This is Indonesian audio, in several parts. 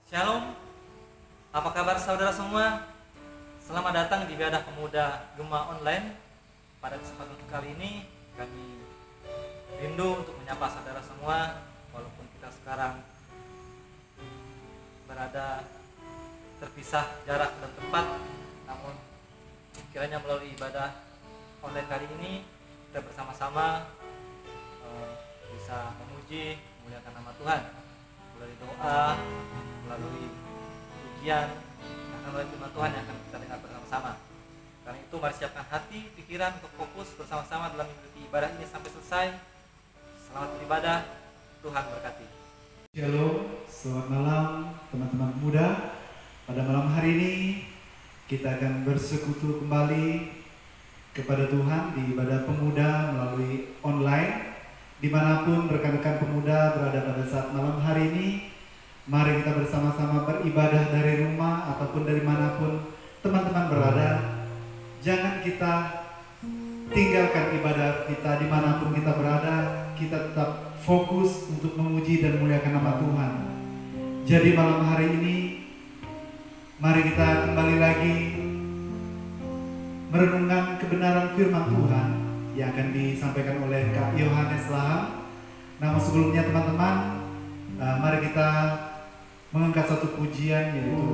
Shalom, apa kabar saudara semua? Selamat datang di Ibadah Pemuda Gema Online. Pada kesempatan kali ini kami rindu untuk menyapa saudara semua, walaupun kita sekarang berada terpisah jarak dan tempat, namun kiranya melalui ibadah online kali ini kita bersama-sama bisa memuji, memuliakan nama Tuhan melalui doa, melalui pujian, akan melalui firman Tuhan yang akan kita dengar bersama-sama. Karena itu mari siapkan hati, pikiran untuk fokus bersama-sama dalam mengikuti ibadah ini sampai selesai. Selamat beribadah, Tuhan berkati. Shalom, selamat malam teman-teman muda. Pada malam hari ini kita akan bersekutu kembali kepada Tuhan di ibadah pemuda melalui online. Dimanapun rekan-rekan pemuda berada pada saat malam hari ini, mari kita bersama-sama beribadah dari rumah ataupun dari manapun teman-teman berada. Jangan kita tinggalkan ibadah kita dimanapun kita berada. Kita tetap fokus untuk memuji dan memuliakan nama Tuhan. Jadi malam hari ini, mari kita kembali lagi merenungkan kebenaran firman Tuhan yang akan disampaikan oleh Kak Yohanes Laham. Namun sebelumnya teman-teman, mari kita mengangkat satu pujian, yaitu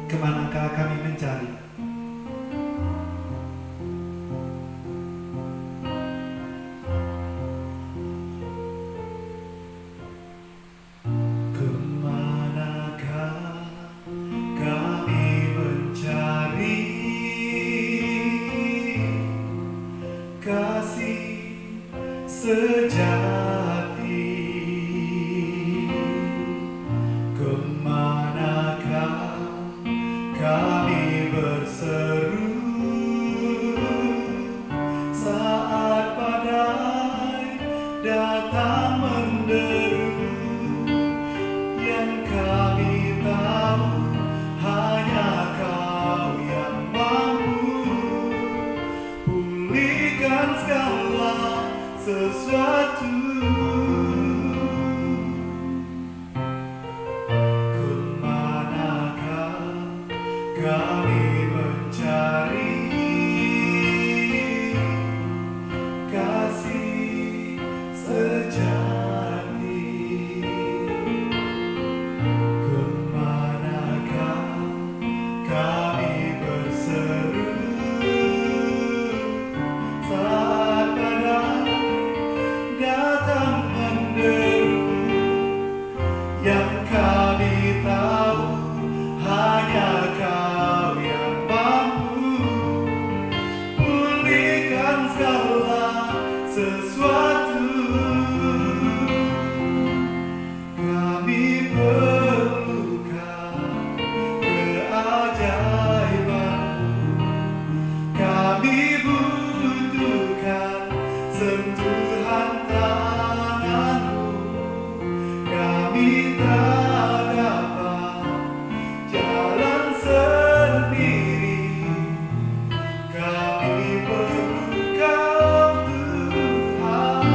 Kemanakah Kami Mencari. Kemanakah kami mencari kasih sejati? Kemanakah kami berseru saat badai datang menderu? Yang kami tahu hanya Kau yang mampu pulihkan segala sesuatu. Kemanakah kami mencari kasih sejati? Kemanakah kami berseru saat badai datang menderu? Yang kami tahu hanya Kau yang mampu pulihkan segala sesuatu. Kami perlukan keajaiban-Mu, kami butuhkan sentuhan tangan-Mu. Kami tak dapat jalan sendiri, kami perlu Kau Tuhan.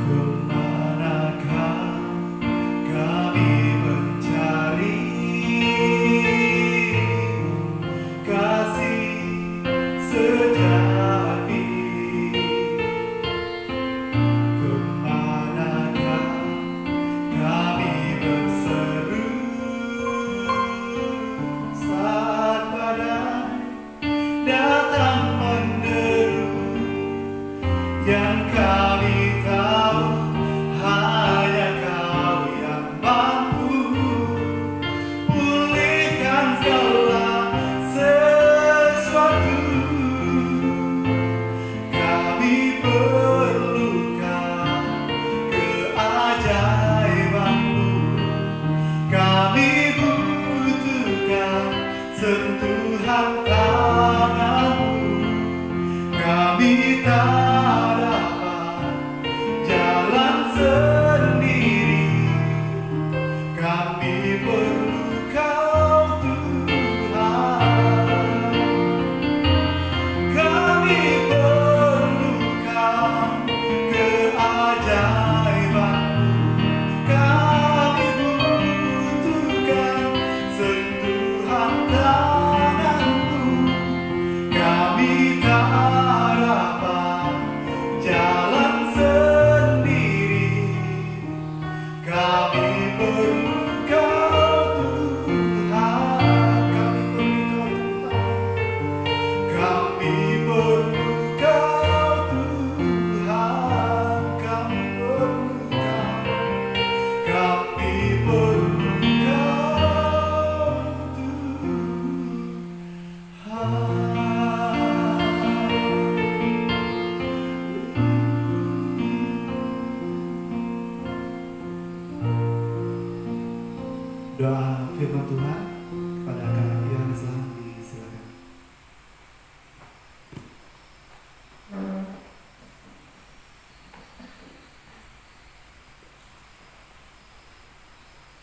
Kemanakah kami mencari kasih sejati? Kemanakah kami berseru saat badai datang menderu? Yang kami tahu hanya Kau yang mampu pulihkan segala sesuatu. Kami perlukan keajaiban-Mu, kami butuhkan sentuhan tangan-Mu. Kami tak dapat Tuhan pada Kak Yohanes Laham, silakan.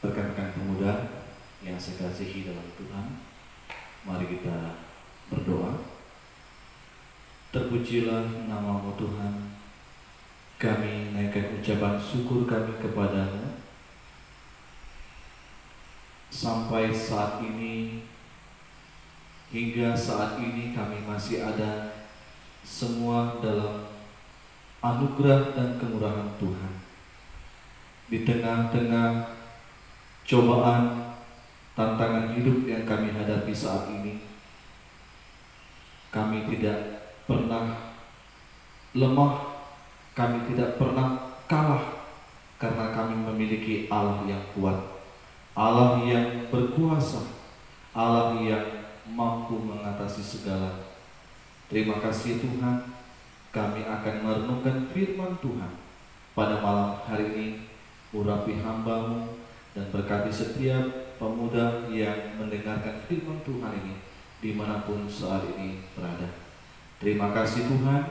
Rekan-rekan pemuda yang saya kasihi dalam Tuhan, mari kita berdoa. Terpujilah nama-Mu Tuhan, kami naikkan ucapan syukur kami kepadamu. Sampai saat ini, hingga saat ini kami masih ada semua dalam anugerah dan kemurahan Tuhan. Di tengah-tengah cobaan, tantangan hidup yang kami hadapi saat ini, kami tidak pernah lemah, kami tidak pernah kalah, karena kami memiliki Allah yang kuat, Allah yang berkuasa, Allah yang mampu mengatasi segala. Terima kasih Tuhan, kami akan merenungkan firman Tuhan pada malam hari ini. Urapi hamba-Mu dan berkati setiap pemuda yang mendengarkan firman Tuhan ini dimanapun saat ini berada. Terima kasih Tuhan,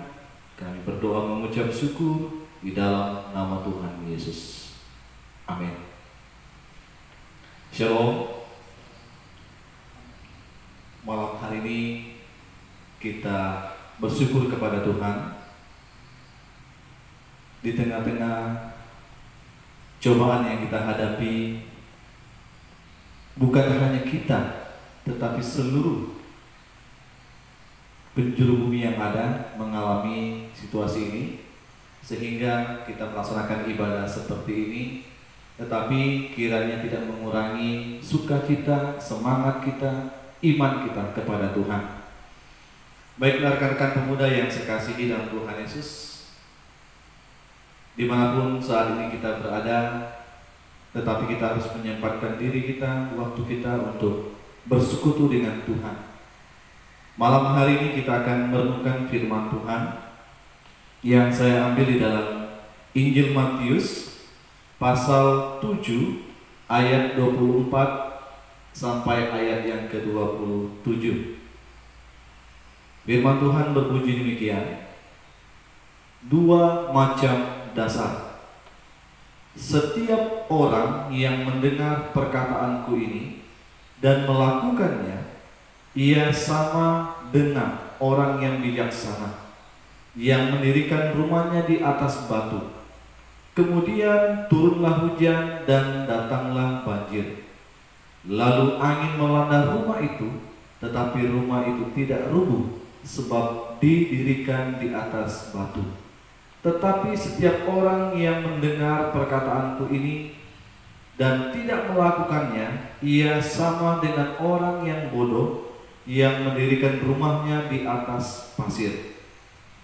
kami berdoa mengucap syukur di dalam nama Tuhan Yesus. Amin. Shalom. Malam hari ini kita bersyukur kepada Tuhan di tengah-tengah cobaan yang kita hadapi. Bukan hanya kita, tetapi seluruh penjuru bumi yang ada mengalami situasi ini, sehingga kita melaksanakan ibadah seperti ini. Tetapi kiranya tidak mengurangi sukacita, semangat kita, iman kita kepada Tuhan. Baiklah rekan-rekan pemuda yang saya kasihi dalam Tuhan Yesus, dimanapun saat ini kita berada, tetapi kita harus menyempatkan diri kita, waktu kita untuk bersekutu dengan Tuhan. Malam hari ini kita akan merenungkan firman Tuhan yang saya ambil di dalam Injil Matius pasal 7 ayat 24 sampai ayat yang ke-27. Firman Tuhan berbunyi demikian: dua macam dasar. Setiap orang yang mendengar perkataanku ini dan melakukannya, ia sama dengan orang yang bijaksana yang mendirikan rumahnya di atas batu. Kemudian turunlah hujan dan datanglah banjir. Lalu angin melanda rumah itu, tetapi rumah itu tidak rubuh, sebab didirikan di atas batu. Tetapi setiap orang yang mendengar perkataanku ini dan tidak melakukannya, ia sama dengan orang yang bodoh yang mendirikan rumahnya di atas pasir.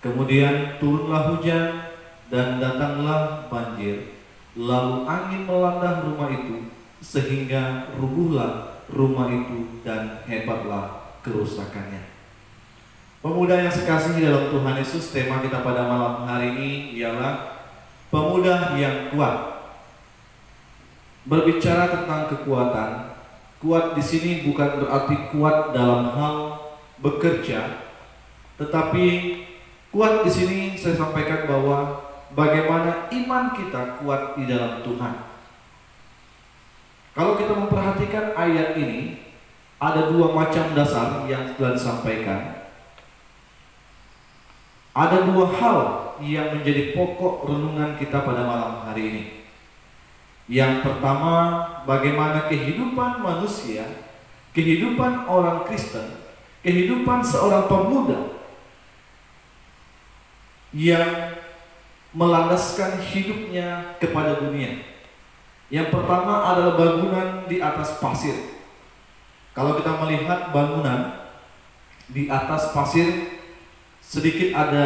Kemudian turunlah hujan dan datanglah banjir, lalu angin melanda rumah itu, sehingga rubuhlah rumah itu dan hebatlah kerusakannya. Pemuda yang sekasihi dalam Tuhan Yesus, tema kita pada malam hari ini ialah pemuda yang kuat. Berbicara tentang kekuatan, kuat di sini bukan berarti kuat dalam hal bekerja, tetapi kuat di sini saya sampaikan bahwa bagaimana iman kita kuat di dalam Tuhan. Kalau kita memperhatikan ayat ini, ada dua macam dasar yang telah disampaikan. Ada dua hal yang menjadi pokok renungan kita pada malam hari ini. Yang pertama, bagaimana kehidupan manusia, kehidupan orang Kristen, kehidupan seorang pemuda yang melandaskan hidupnya kepada dunia. Yang pertama adalah bangunan di atas pasir. Kalau kita melihat bangunan di atas pasir, sedikit ada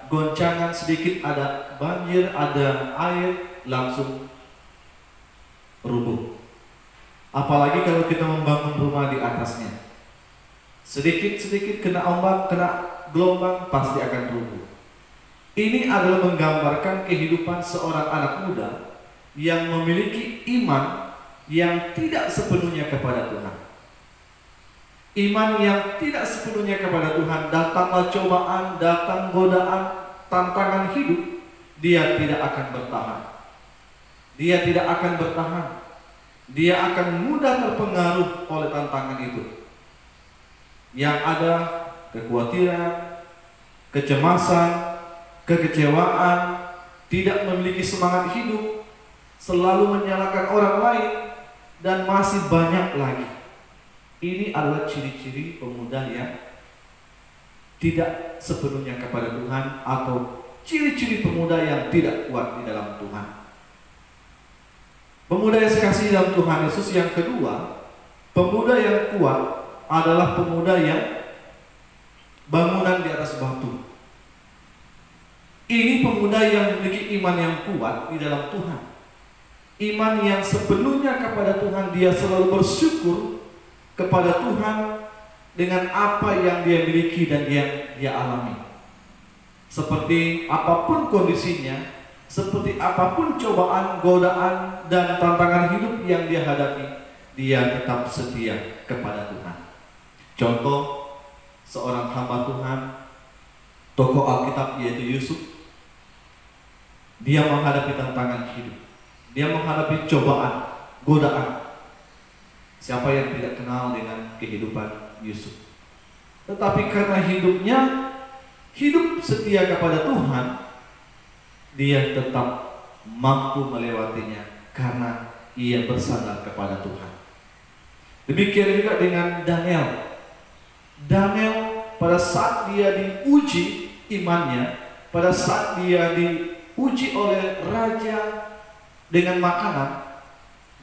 goncangan, sedikit ada banjir, ada air, langsung rubuh. Apalagi kalau kita membangun rumah di atasnya, sedikit-sedikit kena ombak, kena gelombang, pasti akan rubuh. Ini adalah menggambarkan kehidupan seorang anak muda yang memiliki iman, yang tidak sepenuhnya kepada Tuhan. Iman yang tidak sepenuhnya kepada Tuhan, datanglah cobaan, datang godaan, tantangan hidup, dia tidak akan bertahan. Dia tidak akan bertahan. Dia akan mudah terpengaruh oleh tantangan itu. Yang ada kekhawatiran, kecemasan, kekecewaan, tidak memiliki semangat hidup, selalu menyalahkan orang lain, dan masih banyak lagi. Ini adalah ciri-ciri pemuda yang tidak sepenuhnya kepada Tuhan, atau ciri-ciri pemuda yang tidak kuat di dalam Tuhan. Pemuda yang sekasih dalam Tuhan Yesus yang kedua, pemuda yang kuat adalah pemuda yang bangunan di atas batu. Ini pemuda yang memiliki iman yang kuat di dalam Tuhan. Iman yang sepenuhnya kepada Tuhan, dia selalu bersyukur kepada Tuhan dengan apa yang dia miliki dan yang dia alami. Seperti apapun kondisinya, seperti apapun cobaan, godaan, dan tantangan hidup yang dia hadapi, dia tetap setia kepada Tuhan. Contoh seorang hamba Tuhan, tokoh Alkitab, yaitu Yusuf. Dia menghadapi tantangan hidup, dia menghadapi cobaan, godaan. Siapa yang tidak kenal dengan kehidupan Yusuf? Tetapi karena hidupnya hidup setia kepada Tuhan, dia tetap mampu melewatinya karena ia bersandar kepada Tuhan. Demikian juga dengan Daniel. Daniel pada saat dia diuji imannya, pada saat dia diuji oleh raja dengan makanan,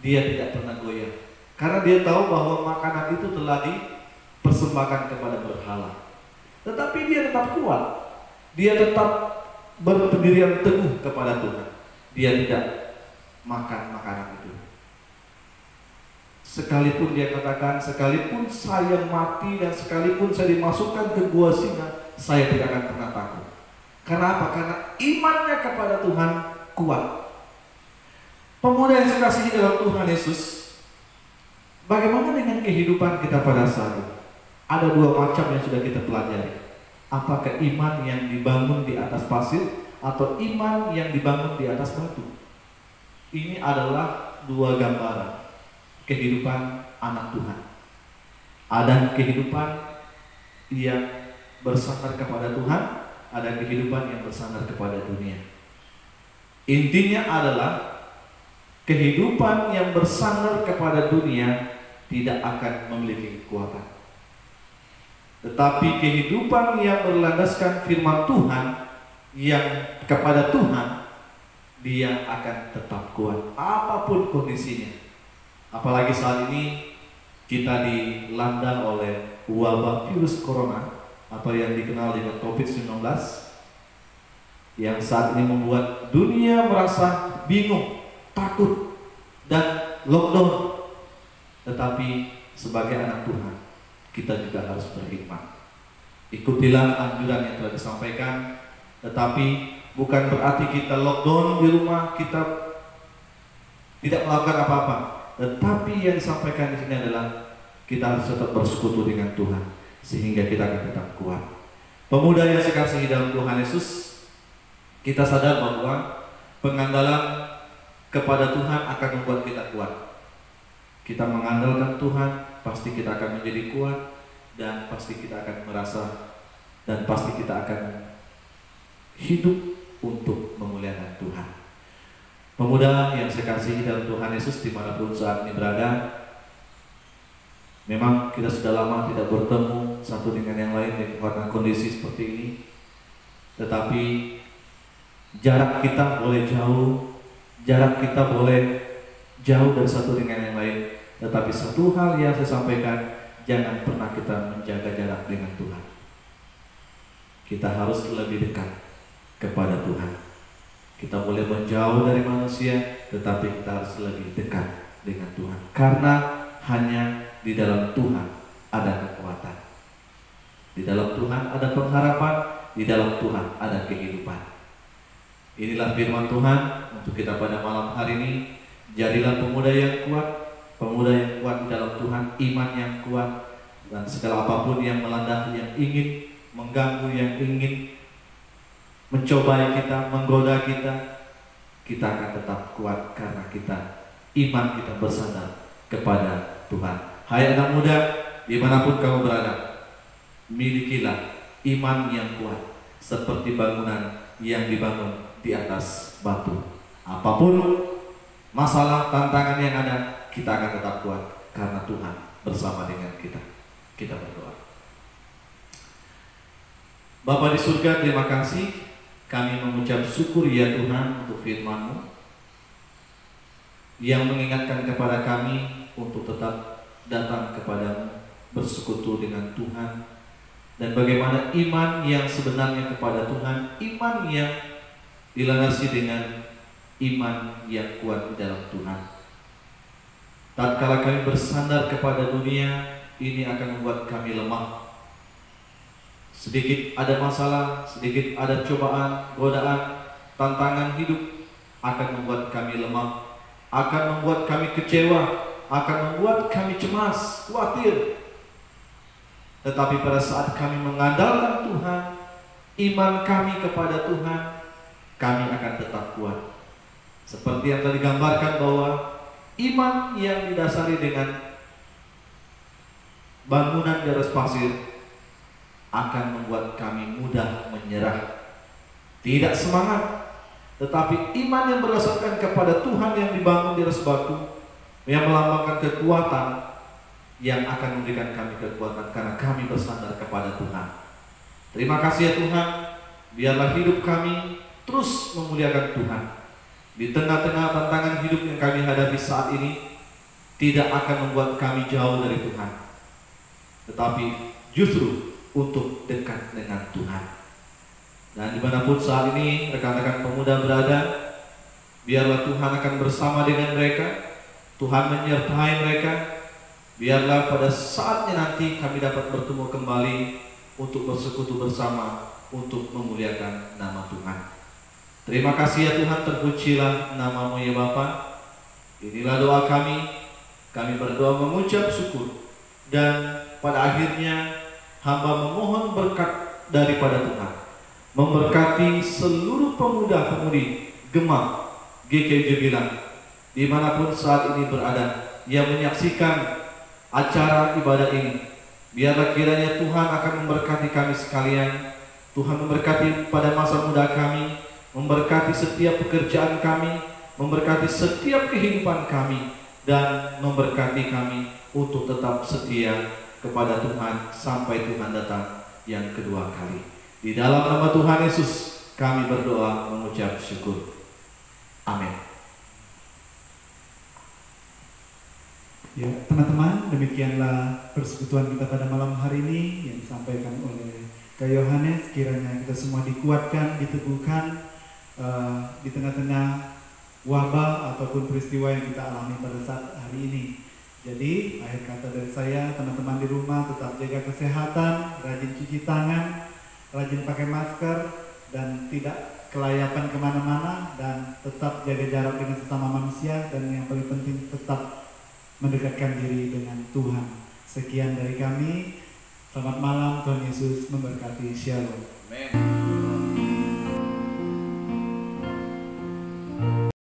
dia tidak pernah goyah. Karena dia tahu bahwa makanan itu telah dipersembahkan kepada berhala. Tetapi dia tetap kuat. Dia tetap berpendirian teguh kepada Tuhan. Dia tidak makan makanan itu. Sekalipun dia katakan, sekalipun saya mati dan sekalipun saya dimasukkan ke gua singa, saya tidak akan pernah takut. Karena apa? Karena imannya kepada Tuhan kuat. Pemuda yang dikasihi dalam Tuhan Yesus, bagaimana dengan kehidupan kita pada saat itu? Ada dua macam yang sudah kita pelajari. Apakah iman yang dibangun di atas pasir atau iman yang dibangun di atas batu? Ini adalah dua gambaran kehidupan anak Tuhan. Ada kehidupan yang bersandar kepada Tuhan, ada kehidupan yang bersandar kepada dunia. Intinya adalah kehidupan yang bersandar kepada dunia tidak akan memiliki kekuatan. Tetapi kehidupan yang berlandaskan firman Tuhan, yang kepada Tuhan, dia akan tetap kuat apapun kondisinya. Apalagi saat ini kita dilanda oleh wabah virus corona atau yang dikenal dengan COVID-19, yang saat ini membuat dunia merasa bingung, takut, dan lockdown. Tetapi sebagai anak Tuhan, kita juga harus berhikmat. Ikutilah anjuran yang telah disampaikan, tetapi bukan berarti kita lockdown di rumah, kita tidak melakukan apa-apa. Tetapi yang disampaikan di sini adalah kita harus tetap bersekutu dengan Tuhan sehingga kita akan tetap kuat. Pemuda yang dikasihi dalam Tuhan Yesus, kita sadar bahwa pengandalan kepada Tuhan akan membuat kita kuat. Kita mengandalkan Tuhan, pasti kita akan menjadi kuat, dan pasti kita akan merasa, dan pasti kita akan hidup untuk memuliakan Tuhan. Pemuda yang saya kasihi dalam Tuhan Yesus dimanapun saat ini berada, memang kita sudah lama tidak bertemu satu dengan yang lain karena kondisi seperti ini. Tetapi jarak kita boleh jauh, jarak kita boleh jauh dari satu dengan yang lain. Tetapi satu hal yang saya sampaikan, jangan pernah kita menjaga jarak dengan Tuhan. Kita harus lebih dekat kepada Tuhan. Kita boleh menjauh dari manusia, tetapi kita harus lebih dekat dengan Tuhan. Karena hanya di dalam Tuhan ada kekuatan. Di dalam Tuhan ada pengharapan, di dalam Tuhan ada kehidupan. Inilah firman Tuhan untuk kita pada malam hari ini. Jadilah pemuda yang kuat, pemuda yang kuat di dalam Tuhan, iman yang kuat, dan segala apapun yang melanda, yang ingin mengganggu, yang ingin mencobai kita, menggoda kita, kita akan tetap kuat karena iman kita bersandar kepada Tuhan. Hai anak muda, dimanapun kamu berada, milikilah iman yang kuat seperti bangunan yang dibangun di atas batu. Apapun masalah, tantangan yang ada, kita akan tetap kuat karena Tuhan bersama dengan kita. Kita berdoa. Bapa di surga, terima kasih. Kami mengucap syukur ya Tuhan untuk firman-Mu yang mengingatkan kepada kami untuk tetap datang kepadamu, bersekutu dengan Tuhan, dan bagaimana iman yang sebenarnya kepada Tuhan, iman yang dilandasi dengan iman yang kuat di dalam Tuhan. Tatkala kami bersandar kepada dunia, ini akan membuat kami lemah. Sedikit ada masalah, sedikit ada cobaan, godaan, tantangan hidup akan membuat kami lemah, akan membuat kami kecewa, akan membuat kami cemas, khawatir. Tetapi pada saat kami mengandalkan Tuhan, iman kami kepada Tuhan, kami akan tetap kuat. Seperti yang tadi digambarkan bahwa iman yang didasari dengan bangunan di atas pasir akan membuat kami mudah menyerah, tidak semangat. Tetapi iman yang berdasarkan kepada Tuhan yang dibangun di atas batu, yang melambangkan kekuatan, yang akan memberikan kami kekuatan karena kami bersandar kepada Tuhan. Terima kasih ya Tuhan, biarlah hidup kami terus memuliakan Tuhan. Di tengah-tengah tantangan hidup yang kami hadapi saat ini, tidak akan membuat kami jauh dari Tuhan, tetapi justru untuk dekat dengan Tuhan. Dan dimanapun saat ini rekan-rekan pemuda berada, biarlah Tuhan akan bersama dengan mereka, Tuhan menyertai mereka. Biarlah pada saatnya nanti kami dapat bertemu kembali untuk bersekutu bersama, untuk memuliakan nama Tuhan. Terima kasih ya Tuhan, terpujilah nama-Mu ya Bapa. Inilah doa kami berdoa mengucap syukur, dan pada akhirnya hamba memohon berkat daripada Tuhan, memberkati seluruh pemuda-pemudi Gemah GKJ Bilang dimanapun saat ini berada, yang menyaksikan acara ibadah ini. Biarlah kiranya Tuhan akan memberkati kami sekalian. Tuhan memberkati pada masa muda kami, memberkati setiap pekerjaan kami, memberkati setiap kehidupan kami, dan memberkati kami untuk tetap setia kepada Tuhan sampai Tuhan datang yang kedua kali. Di dalam nama Tuhan Yesus kami berdoa mengucap syukur. Amin. Ya, teman-teman, demikianlah persekutuan kita pada malam hari ini yang disampaikan oleh Kak Yohanes. Kiranya kita semua dikuatkan, diteguhkan di tengah-tengah wabah ataupun peristiwa yang kita alami pada saat hari ini. Jadi, akhir kata dari saya, teman-teman di rumah tetap jaga kesehatan, rajin cuci tangan, rajin pakai masker, dan tidak kelayapan kemana-mana, dan tetap jaga jarak dengan sesama manusia, dan yang paling penting tetap mendekatkan diri dengan Tuhan. Sekian dari kami. Selamat malam, Tuhan Yesus memberkati. Shalom. Amin.